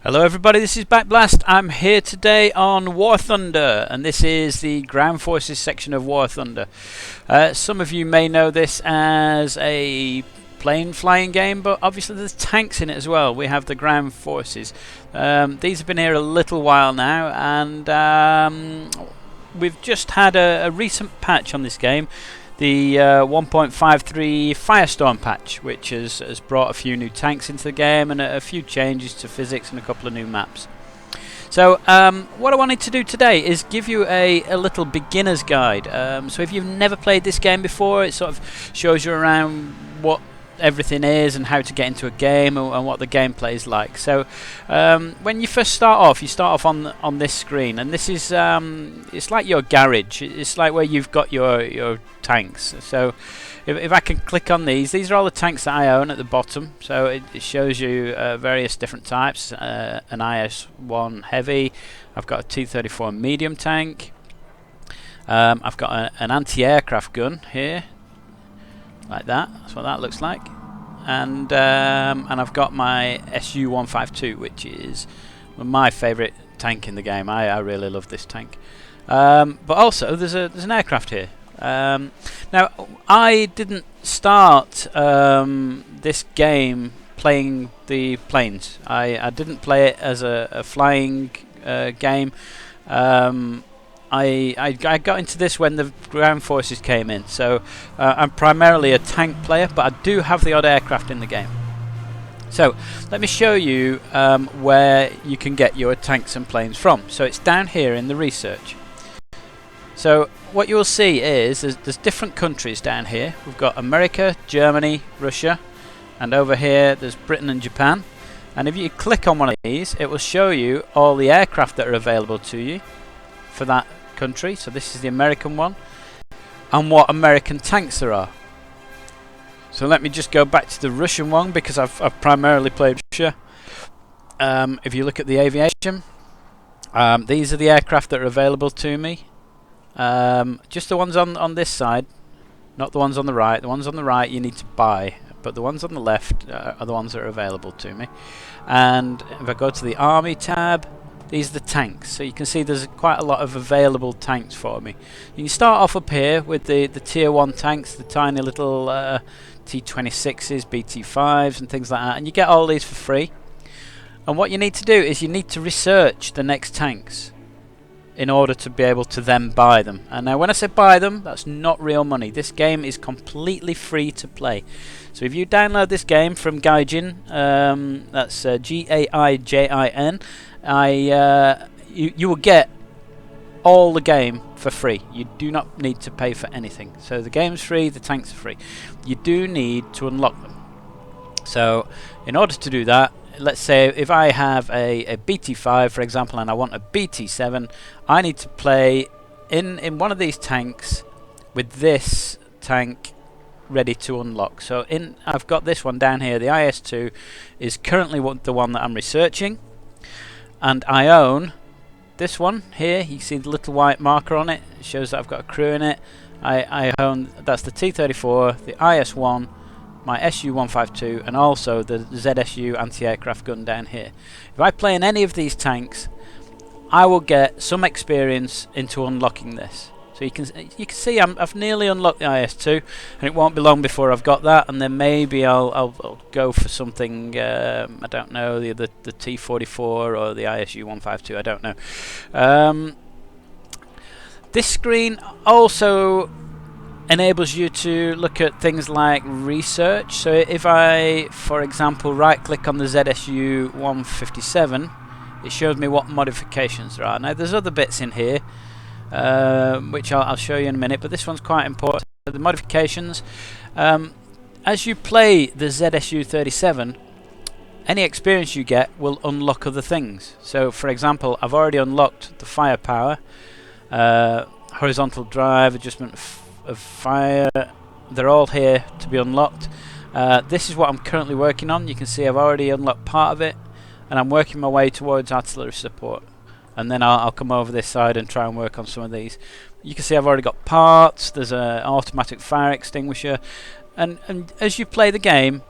Hello everybody, this is Backblast. I'm here today on War Thunder, and this is the Ground Forces section of War Thunder. Some of you may know this as a plane flying game, but obviously there's tanks in it as well. We have the Ground Forces. These have been here a little while now, and we've just had a recent patch on this game. The 1.53 Firestorm patch, which has brought a few new tanks into the game and a few changes to physics and a couple of new maps. So what I wanted to do today is give you a little beginner's guide. So if you've never played this game before, it sort of shows you around what everything is and how to get into a game and what the gameplay is like. So when you first start off, you start off on this screen, and this is it's like your garage. It's like where you've got your tanks. So if I can click on these are all the tanks that I own at the bottom. So it shows you various different types. An IS-1 heavy, I've got a T-34 medium tank, I've got an anti-aircraft gun here, like that. That's what that looks like. And I've got my Su-152, which is my favourite tank in the game. I really love this tank. But also there's an aircraft here. Now I didn't start this game playing the planes. I didn't play it as a flying game. I got into this when the ground forces came in, so I'm primarily a tank player, but I do have the odd aircraft in the game. So let me show you where you can get your tanks and planes from. So it's down here in the research. So what you'll see is there's different countries down here. We've got America, Germany, Russia, and over here there's Britain and Japan. And if you click on one of these, it will show you all the aircraft that are available to you for that country. So this is the American one, and what American tanks there are. So let me just go back to the Russian one, because I've primarily played Russia. If you look at the aviation, these are the aircraft that are available to me. Just the ones on this side, not the ones on the right. The ones on the right you need to buy, but the ones on the left are the ones that are available to me. And if I go to the Army tab, these are the tanks. So you can see there's quite a lot of available tanks for me. You can start off up here with the tier 1 tanks, the tiny little T26s, BT5s and things like that, and you get all these for free. And what you need to do is you need to research the next tanks in order to be able to then buy them. And now when I say buy them, that's not real money. This game is completely free to play. So if you download this game from Gaijin, that's Gaijin, you will get all the game for free. You do not need to pay for anything. So the game's free, the tanks are free. You do need to unlock them. So in order to do that, let's say if I have a BT5 for example, and I want a BT7, I need to play in one of these tanks with this tank ready to unlock. So I've got this one down here. The IS-2 is currently the one that I'm researching, and I own this one here. You see the little white marker on it. It shows that I've got a crew in it. I own, that's the T-34, the IS-1, my Su-152, and also the ZSU anti-aircraft gun down here. If I play in any of these tanks, I will get some experience into unlocking this. So you can see I've nearly unlocked the IS-2, and it won't be long before I've got that, and then maybe I'll go for something, I don't know, the T-44 or the ISU-152, I don't know. This screen also enables you to look at things like research. So if I, for example, right click on the ZSU-157, it shows me what modifications there are. Now there's other bits in here which I'll show you in a minute, but this one's quite important. The modifications, as you play the ZSU-37, any experience you get will unlock other things. So for example, I've already unlocked the firepower, horizontal drive, adjustment of fire. They're all here to be unlocked. This is what I'm currently working on. You can see I've already unlocked part of it, and I'm working my way towards artillery support, and then I'll come over this side and try and work on some of these. You can see I've already got parts. There's an automatic fire extinguisher, and as you play the game,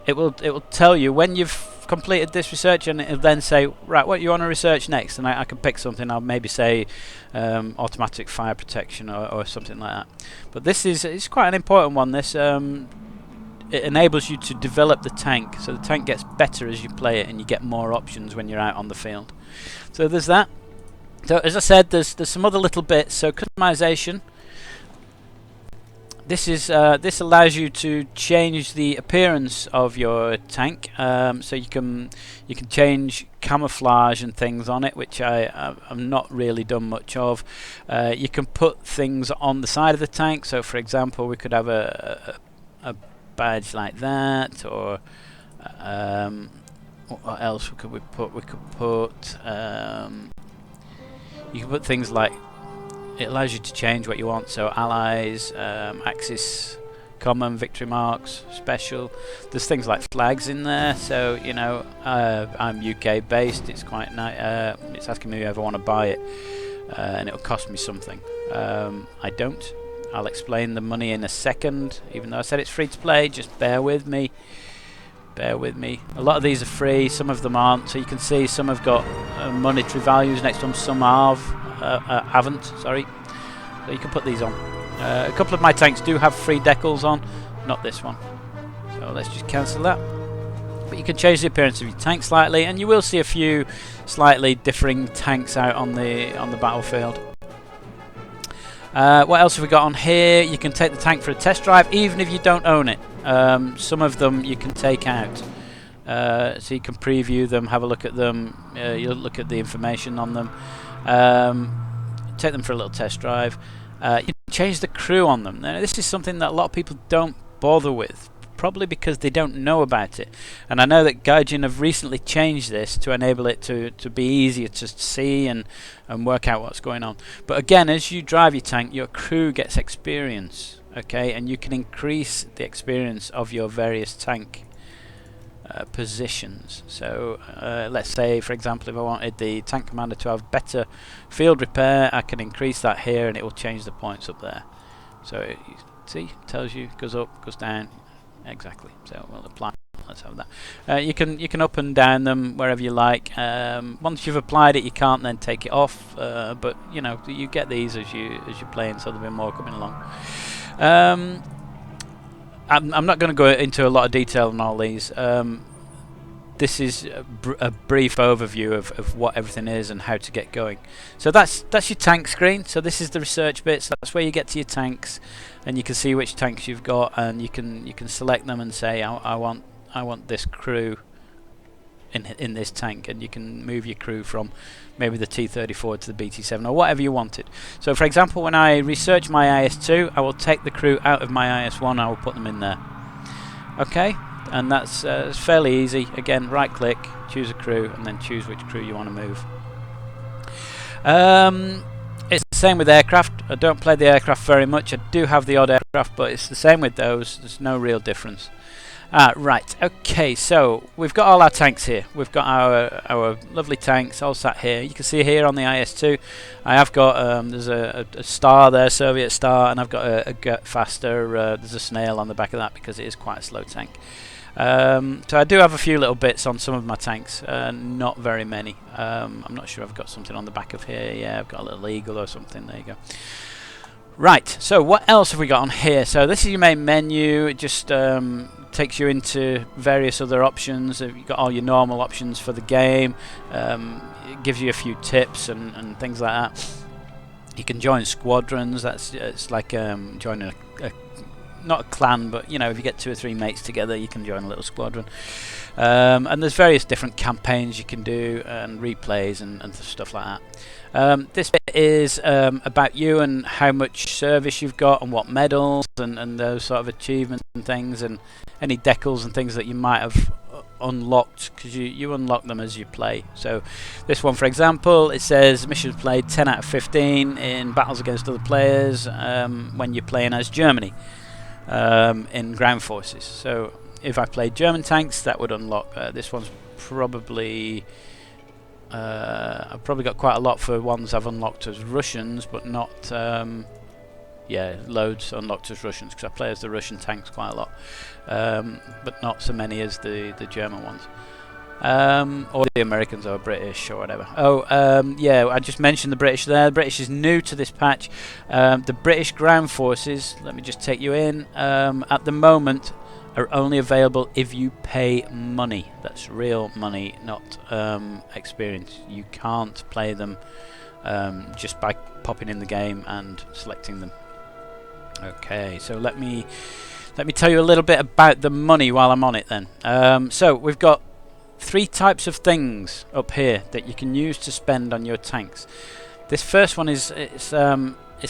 it will tell you when you've completed this research, and it'll then say, right, what you want to research next, and I can pick something. I'll maybe say automatic fire protection or something like that. But this is it's quite an important one. This it enables you to develop the tank, so the tank gets better as you play it, and you get more options when you're out on the field. So there's that. So as I said, there's some other little bits. So customization. This allows you to change the appearance of your tank. So you can change camouflage and things on it, which I've not really done much of. You can put things on the side of the tank. So for example, we could have a badge like that, or what else could we put? We could put you can put things like, it allows you to change what you want, so allies, axis, common, victory marks, special. There's things like flags in there, so you know, I'm UK based. It's quite nice. It's asking me if I ever want to buy it, and it'll cost me something. I don't. I'll explain the money in a second. Even though I said it's free to play, just bear with me. Bear with me. A lot of these are free, some of them aren't. So you can see some have got monetary values next to them, some haven't. Sorry. So you can put these on. A couple of my tanks do have free decals on, not this one. So let's just cancel that. But you can change the appearance of your tank slightly, and you will see a few slightly differing tanks out on the battlefield. What else have we got on here? You can take the tank for a test drive, even if you don't own it. Some of them you can take out, so you can preview them, have a look at them. You'll look at the information on them. Take them for a little test drive. You can change the crew on them. Now, this is something that a lot of people don't bother with, probably because they don't know about it. And I know that Gaijin have recently changed this to enable it to be easier to see and work out what's going on. But again, as you drive your tank, your crew gets experience, okay, and you can increase the experience of your various tank positions. So let's say, for example, if I wanted the tank commander to have better field repair, I can increase that here, and it will change the points up there. So you see, tells you, goes up, goes down. Exactly. So we'll apply. Let's have that. You can up and down them wherever you like. Once you've applied it, you can't then take it off. But you know, you get these as you're playing, so there'll be more coming along. I'm not going to go into a lot of detail on all these. This is a brief overview of what everything is and how to get going. So that's your tank screen. So this is the research bits. That's where you get to your tanks, and you can see which tanks you've got, and you can select them and say, I want this crew in this tank, and you can move your crew from maybe the T-34 to the BT-7 or whatever you wanted. So for example, when I research my IS-2, I will take the crew out of my IS-1, I will put them in there. Okay, and that's fairly easy. Again, right click, choose a crew, and then choose which crew you want to move. It's the same with aircraft. I don't play the aircraft very much. I do have the odd aircraft, but it's the same with those. There's no real difference. Right, okay, so we've got all our tanks here. We've got our lovely tanks all sat here. You can see here on the IS-2, I have got, there's a star there, Soviet star, and I've got a Get Faster, there's a snail on the back of that because it is quite a slow tank. So I do have a few little bits on some of my tanks, not very many. I'm not sure I've got something on the back of here. Yeah, I've got a little eagle or something, there you go. Right, so what else have we got on here? So this is your main menu. It just takes you into various other options. You've got all your normal options for the game. It gives you a few tips and things like that. You can join squadrons. It's like joining not a clan, but you know, if you get 2 or 3 mates together, you can join a little squadron. And there's various different campaigns you can do and replays and stuff like that. This bit is about you and how much service you've got and what medals and those sort of achievements and things, and any decals and things that you might have unlocked, because you unlock them as you play. So this one, for example, it says missions played 10 out of 15 in battles against other players when you're playing as Germany in ground forces. So if I played German tanks, that would unlock. This one's probably I've probably got quite a lot for ones I've unlocked as Russians, but not yeah, loads unlocked as Russians, because I play as the Russian tanks quite a lot, but not so many as the German ones. or the Americans or British or whatever. Yeah, I just mentioned the British there. The British is new to this patch. The British ground forces, let me just take you in, at the moment are only available if you pay money. That's real money, not experience. You can't play them just by popping in the game and selecting them. Okay, so let me tell you a little bit about the money while I'm on it then. So we've got 3 types of things up here that you can use to spend on your tanks. This first one is it's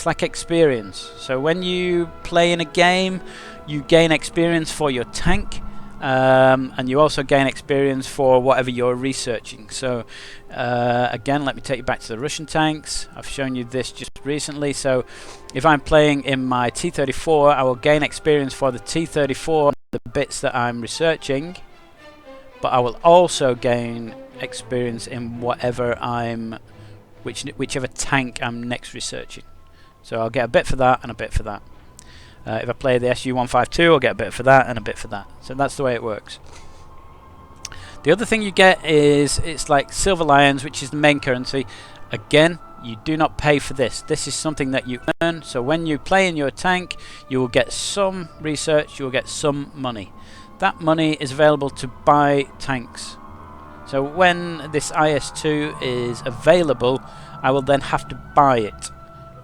like experience. So when you play in a game, you gain experience for your tank, and you also gain experience for whatever you're researching. So again, let me take you back to the Russian tanks. I've shown you this just recently. So if I'm playing in my T-34, I will gain experience for the T-34, the bits that I'm researching, but I will also gain experience in whatever whichever tank I'm next researching. So I'll get a bit for that and a bit for that. If I play the SU-152, I'll get a bit for that and a bit for that. So that's the way it works. The other thing you get is, it's like Silver Lions, which is the main currency. Again, you do not pay for this. This is something that you earn. So when you play in your tank, you will get some research, you will get some money. That money is available to buy tanks. So when this IS-2 is available, I will then have to buy it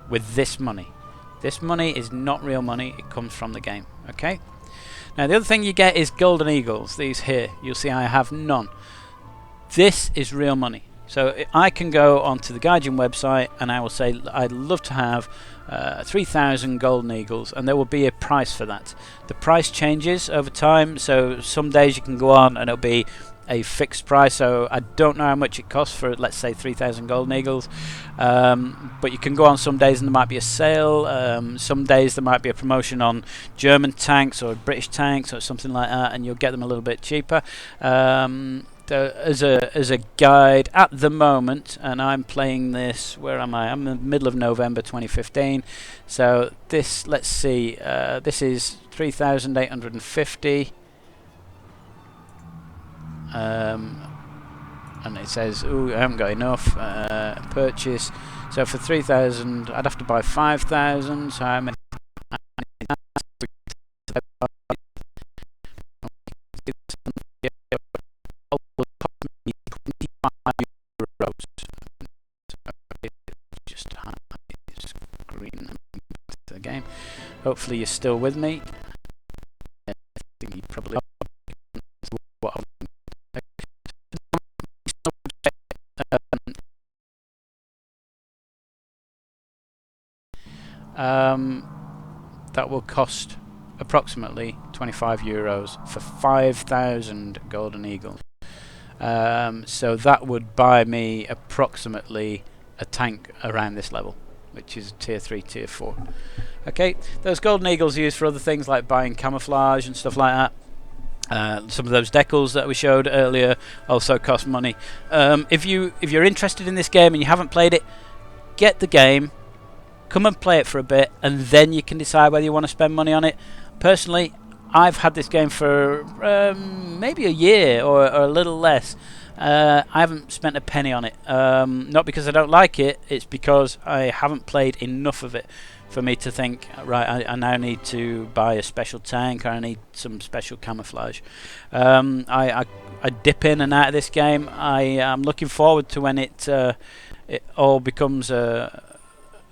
with this money. This money is not real money, it comes from the game. Okay. Now the other thing you get is Golden Eagles. These here, you'll see I have none. This is real money. So I can go onto the Gaijin website and I will say I'd love to have 3,000 Golden Eagles, and there will be a price for that. The price changes over time, so some days you can go on and it'll be a fixed price. So I don't know how much it costs for, let's say, 3,000 Golden Eagles, but you can go on some days and there might be a sale. Some days there might be a promotion on German tanks or British tanks or something like that, and you'll get them a little bit cheaper. As a guide at the moment, and I'm playing this, where am I? I'm in the middle of November 2015. So this, let's see, this is 3,850. And it says, ooh, I haven't got enough. Purchase. So for 3,000, I'd have to buy 5,000. So I'm just screen the game. Hopefully you're still with me. I think you probably that will cost approximately €25 for 5,000 Golden Eagles. So that would buy me approximately a tank around this level, which is tier 3, tier 4. Okay, those Golden Eagles are used for other things like buying camouflage and stuff like that. Some of those decals that we showed earlier also cost money. If you're interested in this game and you haven't played it, get the game, come and play it for a bit, and then you can decide whether you want to spend money on it. Personally, I've had this game for maybe a year or a little less. I haven't spent a penny on it. Not because I don't like it, it's because I haven't played enough of it for me to think, right, I now need to buy a special tank, or I need some special camouflage. I dip in and out of this game. I'm looking forward to when it all becomes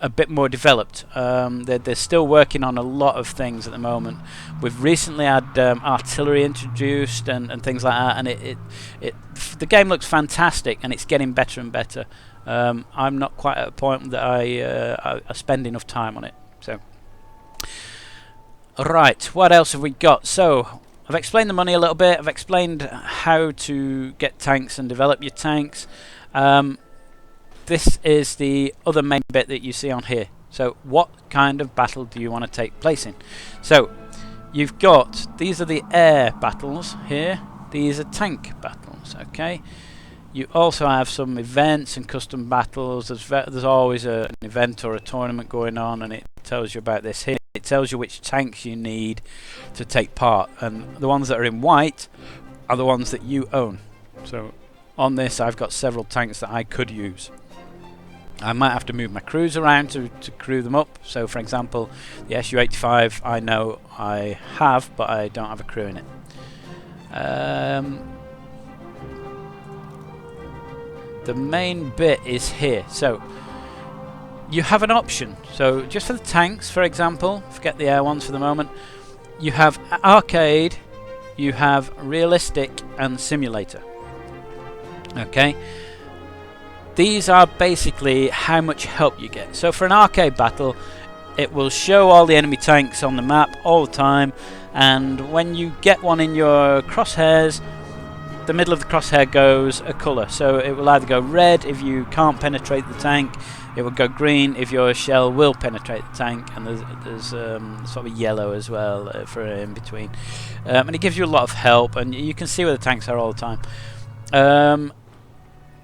a bit more developed. They're still working on a lot of things at the moment. We've recently had artillery introduced and things like that, and the game looks fantastic, and it's getting better and better. I'm not quite at a point that I spend enough time on it. So, right, what else have we got? So I've explained the money a little bit. I've explained how to get tanks and develop your tanks. This is the other main bit that you see on here. So what kind of battle do you want to take place in? So you've got, these are the air battles here. These are tank battles, okay? You also have some events and custom battles. There's always an event or a tournament going on, and it tells you about this here. It tells you which tanks you need to take part, and the ones that are in white are the ones that you own. So on this I've got several tanks that I could use. I might have to move my crews around to crew them up. So for example, the Su-85 I know I have, but I don't have a crew in it. The main bit is here. So you have an option. So just for the tanks, for example, forget the air ones for the moment, you have arcade, you have realistic and simulator. Okay, these are basically how much help you get. So for an arcade battle, it will show all the enemy tanks on the map all the time, and when you get one in your crosshairs, the middle of the crosshair goes a colour. So it will either go red if you can't penetrate the tank, it will go green if your shell will penetrate the tank, and there's sort of yellow as well for in between. And it gives you a lot of help, and you can see where the tanks are all the time.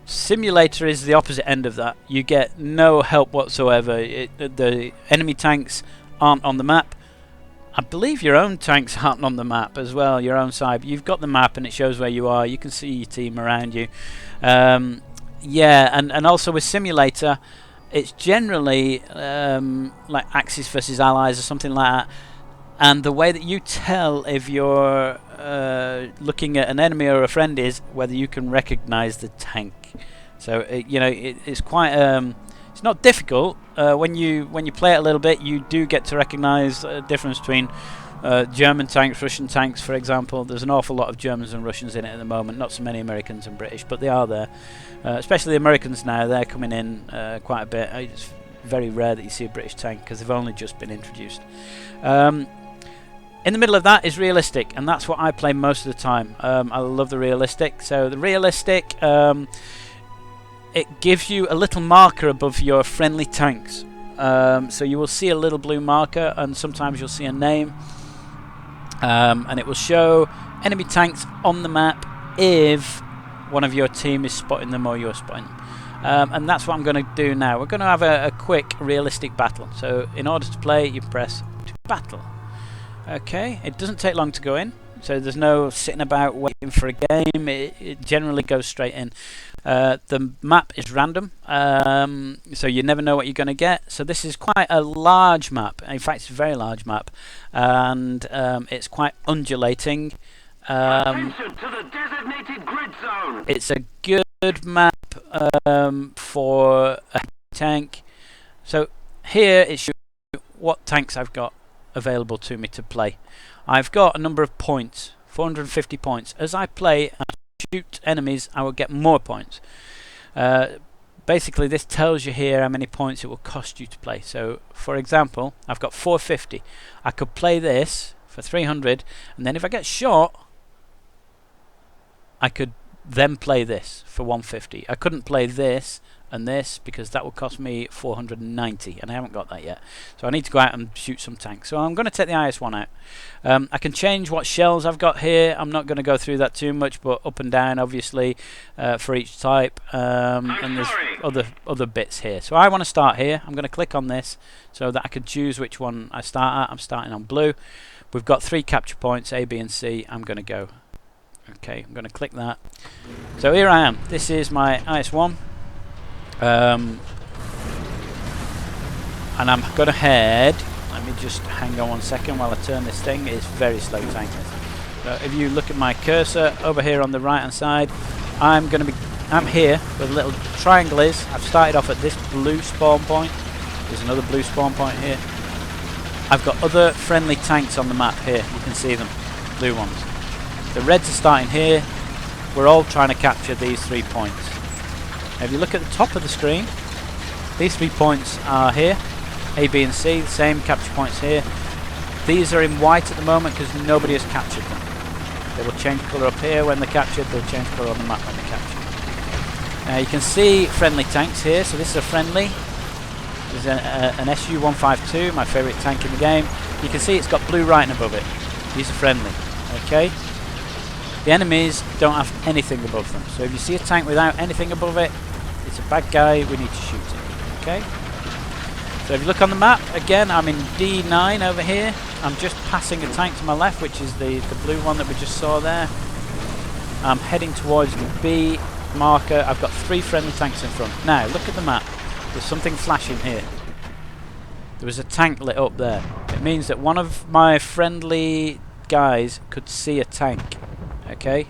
Simulator is the opposite end of that. You get no help whatsoever. The enemy tanks aren't on the map. I believe your own tanks aren't on the map as well, your own side. You've got the map and it shows where you are. You can see your team around you. Yeah, and also with simulator, it's generally like Axis versus Allies or something like that. And the way that you tell if you're looking at an enemy or a friend is whether you can recognize the tank. So you know, it's quite it's not difficult. When you play it a little bit, you do get to recognize the difference between German tanks, Russian tanks, for example. There's an awful lot of Germans and Russians in it at the moment, not so many Americans and British, but they are there. Especially the Americans now, they're coming in quite a bit. It's very rare that you see a British tank because they've only just been introduced. In the middle of that is realistic, and that's what I play most of the time. I love the realistic. So the realistic, it gives you a little marker above your friendly tanks. So you will see a little blue marker, and sometimes you'll see a name. And it will show enemy tanks on the map if one of your team is spotting them or you're spotting them. And that's what I'm going to do now. We're going to have a quick realistic battle. So in order to play, you press to battle. Okay, it doesn't take long to go in, so there's no sitting about waiting for a game. It generally goes straight in. The map is random, so you never know what you're going to get. So this is quite a large map. In fact, it's a very large map, and it's quite undulating. Attention to the designated grid zone. It's a good map for a tank. So here it shows what tanks I've got available to me to play. I've got a number of points, 450 points. As I play and shoot enemies, I will get more points. Basically, this tells you here how many points it will cost you to play. So, for example, I've got 450. I could play this for 300, and then if I get shot, I could then play this for 150. I couldn't play this and this because that will cost me 490, and I haven't got that yet. So I need to go out and shoot some tanks. So I'm going to take the IS-1 out. I can change what shells I've got here. I'm not going to go through that too much, but up and down obviously for each type. And there's other bits here. So I want to start here. I'm going to click on this so that I can choose which one I start at. I'm starting on blue. We've got 3 capture points, A, B and C. I'm going to go. Okay, I'm going to click that. So here I am. This is my IS-1. And I'm going to head. Let me just hang on 1 second while I turn this thing. It's very slow tank. So if you look at my cursor over here on the right hand side, I'm here where the little triangle is. I've started off at this blue spawn point. There's another blue spawn point here. I've got other friendly tanks on the map here. You can see them, blue ones. The reds are starting here. We're all trying to capture these 3 points. Now if you look at the top of the screen, these 3 points are here, A, B and C, the same capture points here. These are in white at the moment because nobody has captured them. They will change colour up here when they're captured, they'll change colour on the map when they're captured. Now you can see friendly tanks here, so this is a friendly. This is an Su-152, my favourite tank in the game. You can see it's got blue writing above it. These are friendly, okay? The enemies don't have anything above them, so if you see a tank without anything above it, it's a bad guy, we need to shoot it, okay? So if you look on the map, again, I'm in D9 over here. I'm just passing a tank to my left, which is the blue one that we just saw there. I'm heading towards the B marker. I've got 3 friendly tanks in front. Now, look at the map. There's something flashing here. There was a tank lit up there. It means that one of my friendly guys could see a tank. Okay?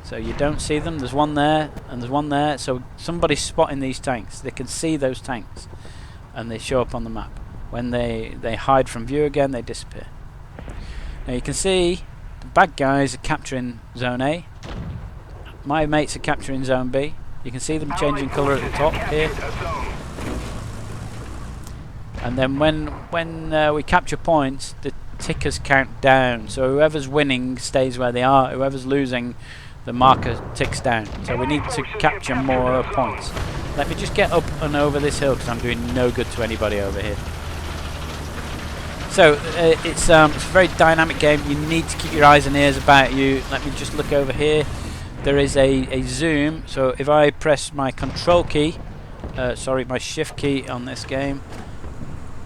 So you don't see them. There's one there, and there's one there. So somebody's spotting these tanks. They can see those tanks, and they show up on the map. When they hide from view again, they disappear. Now you can see the bad guys are capturing Zone A. My mates are capturing Zone B. You can see them changing colour at the top here. And then when we capture points, the tickers count down. So whoever's winning stays where they are. Whoever's losing, the marker ticks down. So we need to capture more points. Let me just get up and over this hill because I'm doing no good to anybody over here. So it's a very dynamic game. You need to keep your eyes and ears about you. Let me just look over here. There is a zoom. So if I press my control key, my shift key on this game,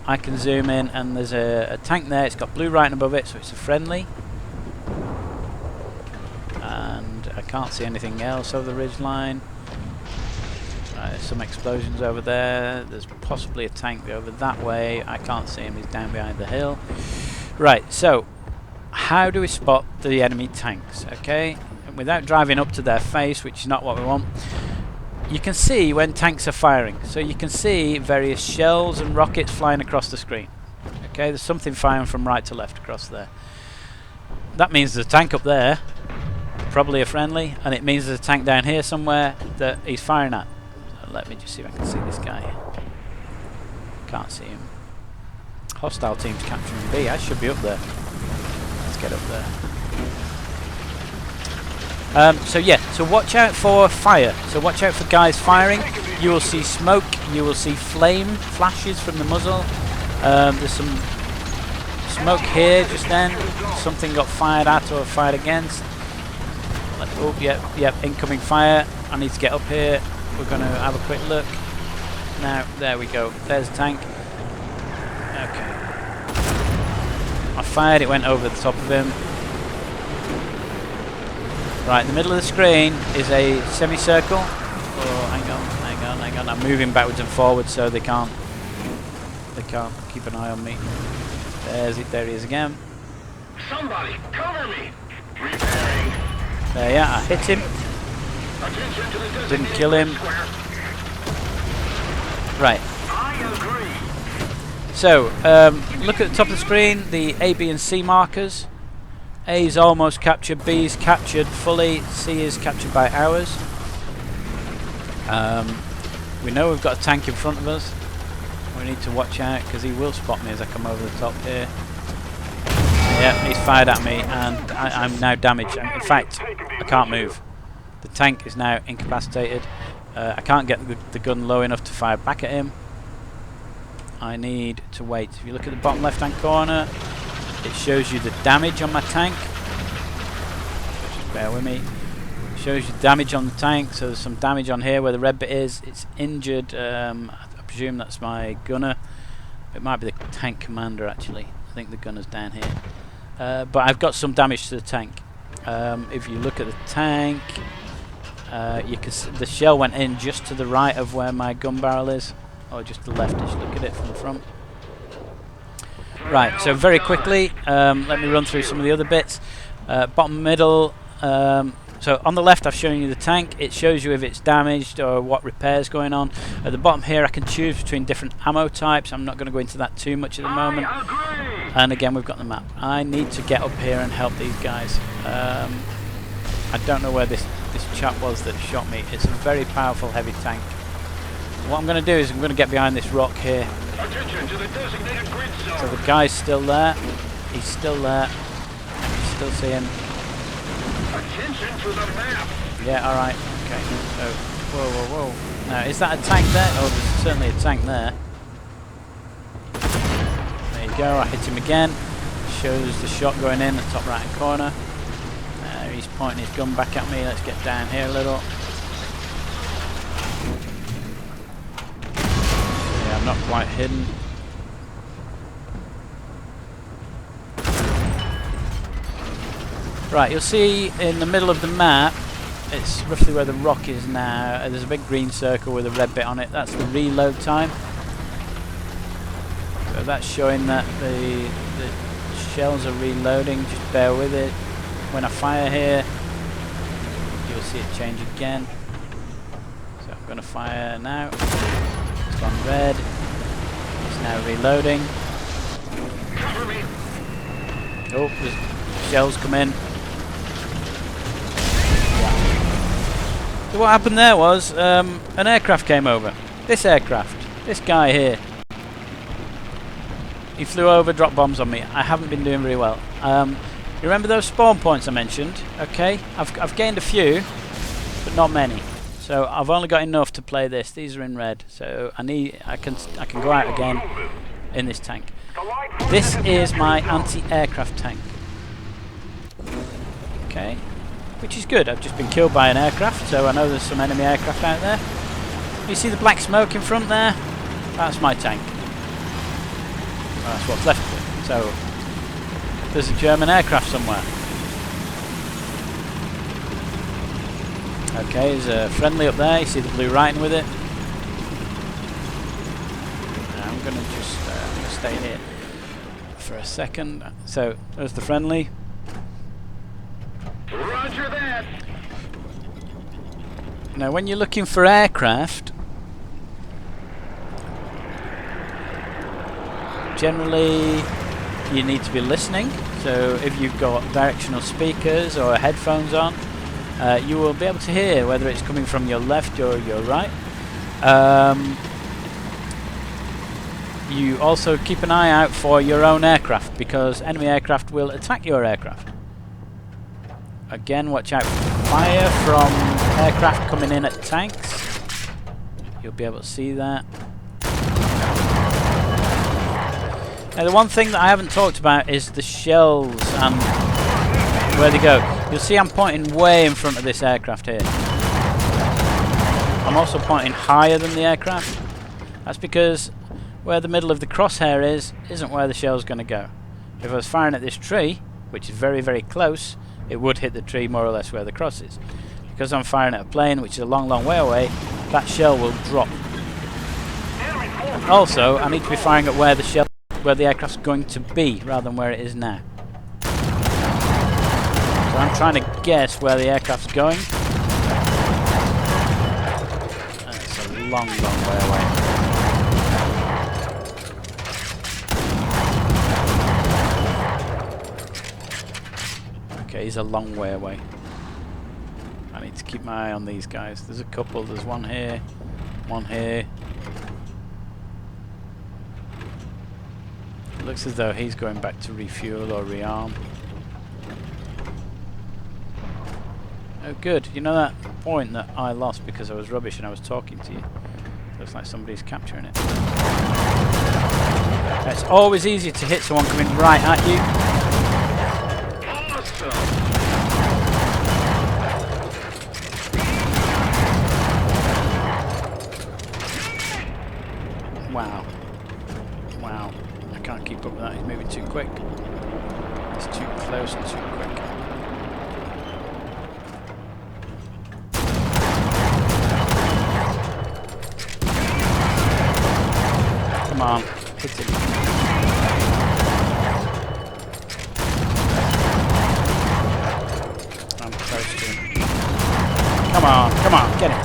I can zoom in, and there's a tank there. It's got blue writing above it, so it's a friendly. And I can't see anything else over the ridgeline. There's some explosions over there. There's possibly a tank over that way. I can't see him. He's down behind the hill. Right, so how do we spot the enemy tanks? Okay, without driving up to their face, which is not what we want. You can see when tanks are firing. So you can see various shells and rockets flying across the screen. Okay, there's something firing from right to left across there. That means there's a tank up there, probably a friendly, and it means there's a tank down here somewhere that he's firing at. So let me just see if I can see this guy. Can't see him. Hostile team's capturing B. I should be up there. Let's get up there. So watch out for fire. So watch out for guys firing. You will see smoke. You will see flame flashes from the muzzle. There's some smoke here just then. Something got fired at or fired against. Oh, yep, incoming fire. I need to get up here. We're going to have a quick look. Now, there we go. There's a tank. Okay. I fired. It went over the top of him. Right, in the middle of the screen is a semicircle. Oh, hang on. I'm moving backwards and forwards so they can't keep an eye on me. There he is again. Somebody cover me. Repairing. There, yeah, I hit him. Didn't kill him. Right. I agree. So, look at the top of the screen, the A, B and C markers. A is almost captured, B is captured fully, C is captured by ours. We know we've got a tank in front of us. We need to watch out because he will spot me as I come over the top here. Yeah, he's fired at me and I'm now damaged. In fact, I can't move. The tank is now incapacitated. I can't get the gun low enough to fire back at him. I need to wait. If you look at the bottom left hand corner, it shows you the damage on my tank. Just bear with me. It shows you damage on the tank. So there's some damage on here where the red bit is. It's injured. I presume that's my gunner. It might be the tank commander actually. I think the gunner's down here. But I've got some damage to the tank. If you look at the tank, you can see the shell went in just to the right of where my gun barrel is, or just the left as you look at it from the front. Right, so very quickly, let me run through some of the other bits. Bottom middle, so on the left I've shown you the tank. It shows you if it's damaged or what repairs going on. At the bottom here I can choose between different ammo types. I'm not going to go into that too much at the moment. And again we've got the map. I need to get up here and help these guys. I don't know where this chap was that shot me. It's a very powerful heavy tank. What I'm going to do is I'm going to get behind this rock here. Attention to the designated grid zone. So the guy's still there. He's still there. Still see him. Attention to the map. Yeah, alright. Okay. So, whoa. Now, is that a tank there? Oh, there's certainly a tank there. There you go. I hit him again. Shows the shot going in the top right hand corner. He's pointing his gun back at me. Let's get down here a little. Yeah, I'm not quite hidden. Right, you'll see in the middle of the map, it's roughly where the rock is now. There's a big green circle with a red bit on it. That's the reload time. So that's showing that the shells are reloading. Just bear with it. When I fire here, you'll see it change again. So I'm going to fire now. It's gone red. It's now reloading. Oh, there's shells come in. So what happened there was an aircraft came over. This aircraft. This guy here. He flew over, dropped bombs on me. I haven't been doing very well. You remember those spawn points I mentioned? Okay, I've gained a few, but not many. So I've only got enough to play this. These are in red, so I can go out again in this tank. This is my anti-aircraft tank. Okay, which is good. I've just been killed by an aircraft, so I know there's some enemy aircraft out there. You see the black smoke in front there? That's my tank. Well, that's what's left of it. So there's a German aircraft somewhere. Okay, there's a friendly up there. You see the blue writing with it. I'm gonna just stay here for a second. So there's the friendly. Roger that. Now, when you're looking for aircraft, generally you need to be listening. So if you've got directional speakers or headphones on, you will be able to hear whether it's coming from your left or your right. You also keep an eye out for your own aircraft, because enemy aircraft will attack your aircraft. Again, watch out for fire from aircraft coming in at tanks. You'll be able to see that. Now, the one thing that I haven't talked about is the shells and where they go. You'll see I'm pointing way in front of this aircraft here. I'm also pointing higher than the aircraft. That's because where the middle of the crosshair is, isn't where the shell's going to go. If I was firing at this tree, which is very, very close, it would hit the tree more or less where the cross is. Because I'm firing at a plane, which is a long, long way away, that shell will drop. Also, I need to be firing at where the aircraft's going to be, rather than where it is now. So I'm trying to guess where the aircraft's going. It's a long, long way away. Okay, he's a long way away. I need to keep my eye on these guys. There's a couple. There's one here, one here. It looks as though he's going back to refuel or rearm. Oh good, you know that point that I lost because I was rubbish and I was talking to you? Looks like somebody's capturing it. It's always easier to hit someone coming right at you. Wow. Wow. I can't keep up with that, he's moving too quick. He's too close and too quick. Come on, hit him. I'm close to him. Come on, get him.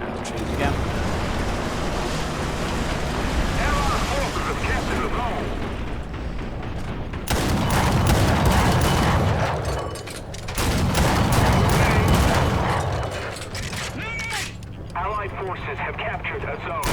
And the trees again. Allied forces have captured a zone.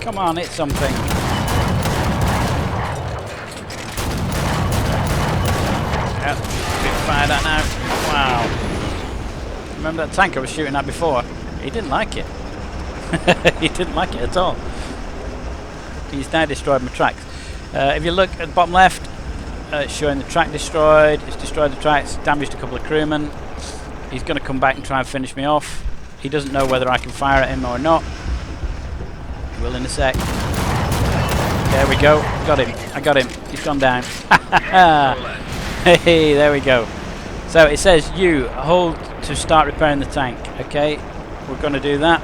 Come on, hit something. Yep, being fired at now. Wow. Remember that tank I was shooting at before? He didn't like it. He didn't like it at all. He's now destroyed my tracks. If you look at the bottom left, It's showing the track destroyed. It's destroyed the track. It's damaged a couple of crewmen. He's going to come back and try and finish me off. He doesn't know whether I can fire at him or not. He will in a sec. There we go. Got him. I got him. He's gone down. Hey, there we go. So it says you hold to start repairing the tank. Okay, we're going to do that.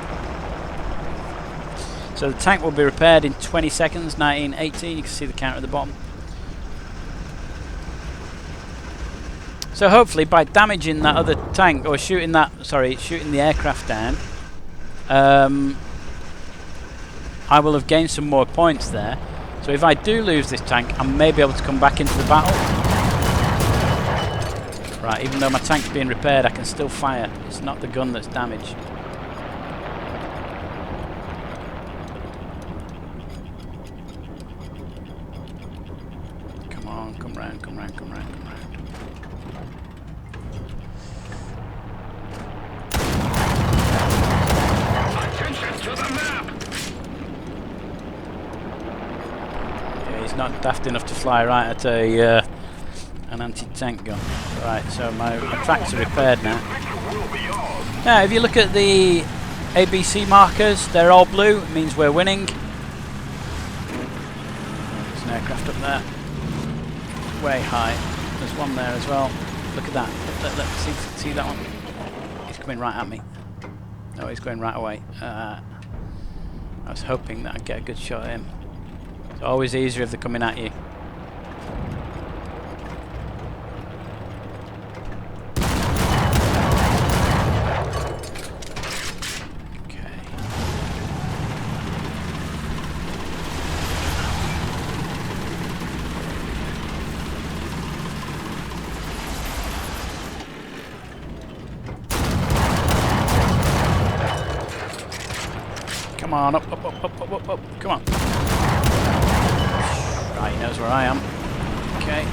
So the tank will be repaired in 20 seconds, 19, 18. You can see the counter at the bottom. So hopefully by damaging that other tank, or shooting the aircraft down, I will have gained some more points there. So if I do lose this tank, I may be able to come back into the battle. Right, even though my tank's being repaired, I can still fire. It's not the gun that's damaged. Come on, come round, come round, come round, come round. He's not daft enough to fly right at an anti-tank gun. Right, so my tracks are repaired now. Now, if you look at the ABC markers, they're all blue. It means we're winning. There's an aircraft up there, way high. There's one there as well. Look at that. See that one? He's coming right at me. No, he's going right away. I was hoping that I'd get a good shot at him. It's always easier if they're coming at you. Okay. Come on, up, up, up, up, up, up, up. Come on. Right, he knows where I am. Okay.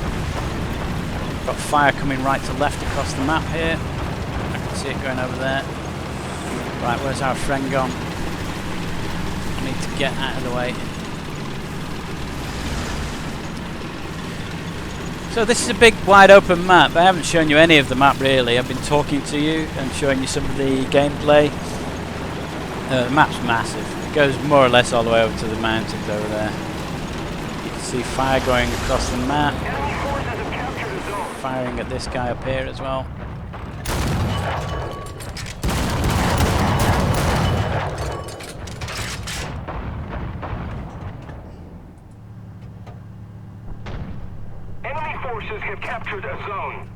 Got fire coming right to left across the map here. I can see it going over there. Right, where's our friend gone? I need to get out of the way. So this is a big wide open map. I haven't shown you any of the map really. I've been talking to you and showing you some of the gameplay. The map's massive. It goes more or less all the way over to the mountains over there. You can see fire going across the map. Firing at this guy up here as well. Enemy forces have captured a zone.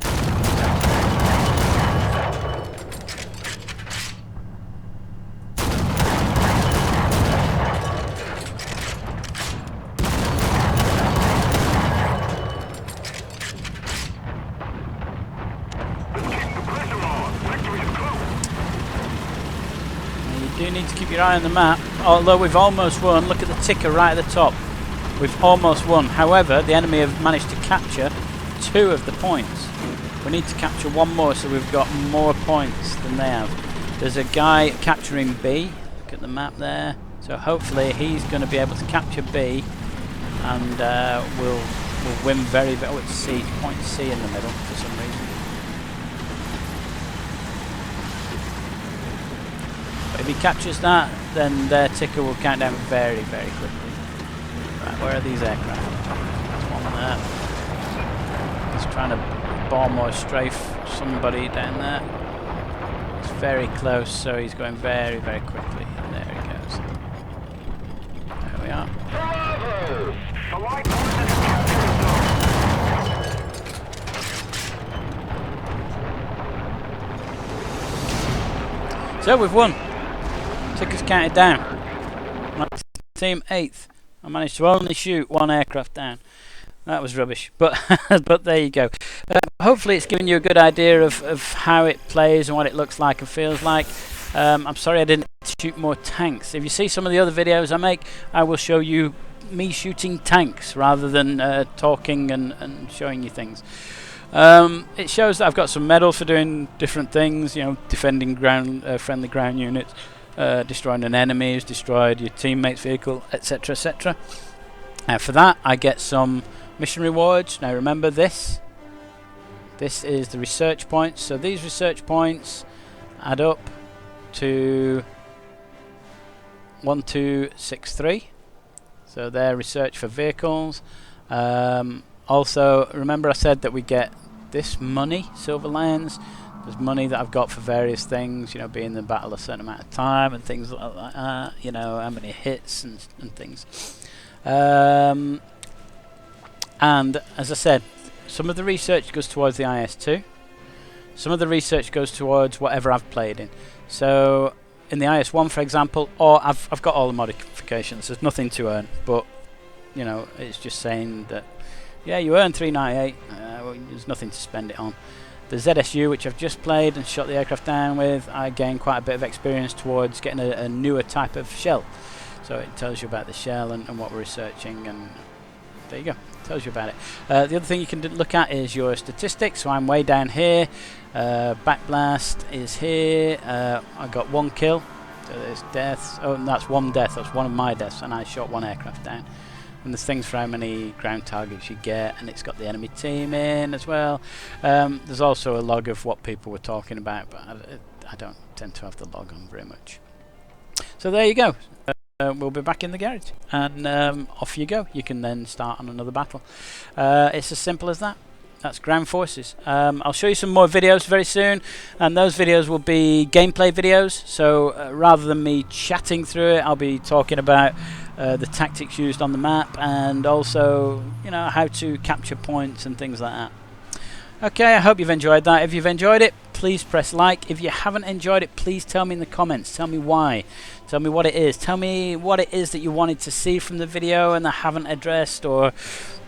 You do need to keep your eye on the map, although we've almost won. Look at the ticker right at the top. We've almost won. However, the enemy have managed to capture 2 of the points. We need to capture 1 more, so we've got more points than they have. There's a guy capturing B. Look at the map there. So hopefully he's going to be able to capture B, and we'll win very, very. Oh, it's C. Point C in the middle for some reason. If he captures that, then their ticker will count down very, very quickly. Right, where are these aircraft? There's one there. He's trying to bomb or strafe somebody down there. It's very close, so he's going very, very quickly. There he goes. There we are. So we've won. Ticker's counted down. My team 8th. I managed to only shoot 1 aircraft down. That was rubbish, but but there you go. Hopefully it's given you a good idea of how it plays and what it looks like and feels like. I'm sorry I didn't shoot more tanks. If you see some of the other videos I make, I will show you me shooting tanks rather than talking and showing you things. It shows that I've got some medals for doing different things, you know, defending ground, friendly ground units, destroying an enemy who's destroyed your teammate's vehicle, etc., etc. And for that I get some Mission rewards. Now remember this. This is the research points. So these research points add up to 1263. So they're research for vehicles. Also, remember I said that we get this money, silver lions. There's money that I've got for various things, you know, being in the battle a certain amount of time and things like that, you know, how many hits and things. And as I said, some of the research goes towards the IS-2. Some of the research goes towards whatever I've played in. So in the IS-1, for example, or I've got all the modifications. There's nothing to earn, but you know, it's just saying that yeah, you earn 398. Well, there's nothing to spend it on. The ZSU, which I've just played and shot the aircraft down with, I gained quite a bit of experience towards getting a newer type of shell. So it tells you about the shell and what we're researching, and there you go, tells you about it. The other thing you can look at is your statistics. So I'm way down here. Backblast is here. I got 1 kill. So there's deaths. Oh, and that's 1 death. That's one of my deaths, and I shot 1 aircraft down. And there's things for how many ground targets you get, and it's got the enemy team in as well. There's also a log of what people were talking about, but I don't tend to have the log on very much. So there you go. We'll be back in the garage, and off you go. You can then start on another battle. It's as simple as that. That's ground forces. I'll show you some more videos very soon, and those videos will be gameplay videos. So rather than me chatting through it, I'll be talking about the tactics used on the map, and also, you know, how to capture points and things like that. Okay, I hope you've enjoyed that. If you've enjoyed it, please press like. If you haven't enjoyed it, please tell me in the comments. Tell me why. Tell me what it is. Tell me what it is that you wanted to see from the video and I haven't addressed, or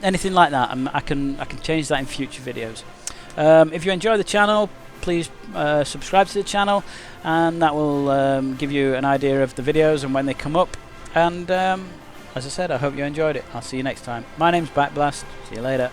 anything like that. I can change that in future videos. If you enjoy the channel, please subscribe to the channel, and that will give you an idea of the videos and when they come up. And as I said, I hope you enjoyed it. I'll see you next time. My name's Backblast. See you later.